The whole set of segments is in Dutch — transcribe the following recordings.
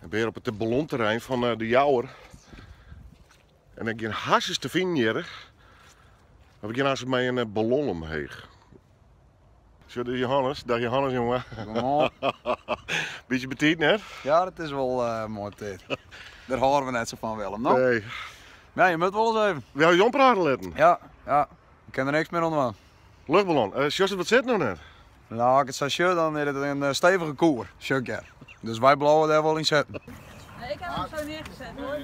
Ik ben hier op het ballonterrein van de Jouwer. En ik heb hasjes te vinden hier. Heb ik naast mij een ballon omheen. Zo de Johannes, dag Johannes jongen. Beetje betiet net? Ja, dat is wel mooi tijd. Daar horen we net zo van Willem, no? Nee. Ja, je moet wel eens even. Wil je ompraten letten? Ja. Ik ken er niks meer onder aan. Luchtballon. Sjors, wat zit nou net? Nou, als ik het zo show, dan is het een stevige koer. Sugar. Dus wij blauwen daar wel in zetten. Nee, ik heb hem zo neergezet hoor.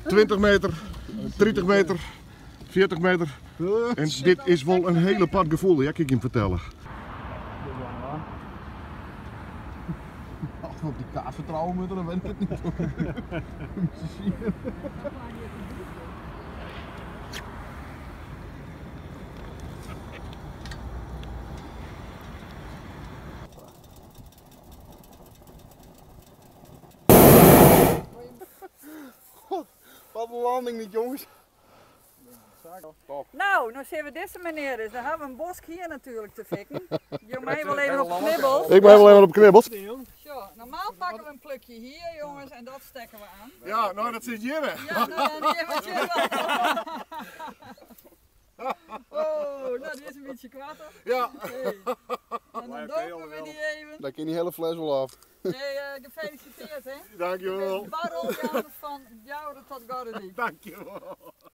Dus, 20 meter, 30 meter, 40 meter. En dit is wel een hele apart gevoel, ja, kan ik je vertellen. Op die kaart vertrouwen moeten, dan weet ik het niet. Wat een landing niet, jongens. nou zien we deze meneer dus. Dan hebben we een bosk hier natuurlijk te fikken. Je mij wel even op knibbels. Ik ben wel even op knibbels. Zo, normaal pakken we een plukje hier jongens en dat stekken we aan. Ja, nou dat zit hier. Ja, nou, die wat je oh, nou die is een beetje kwaad. Ja. Hey. En dan dopen we die even. Dan kan die hele fles wel af. Hey, gefeliciteerd hè. Dankjewel. Baron Jan van Jouwer tot Gordy. Dankjewel.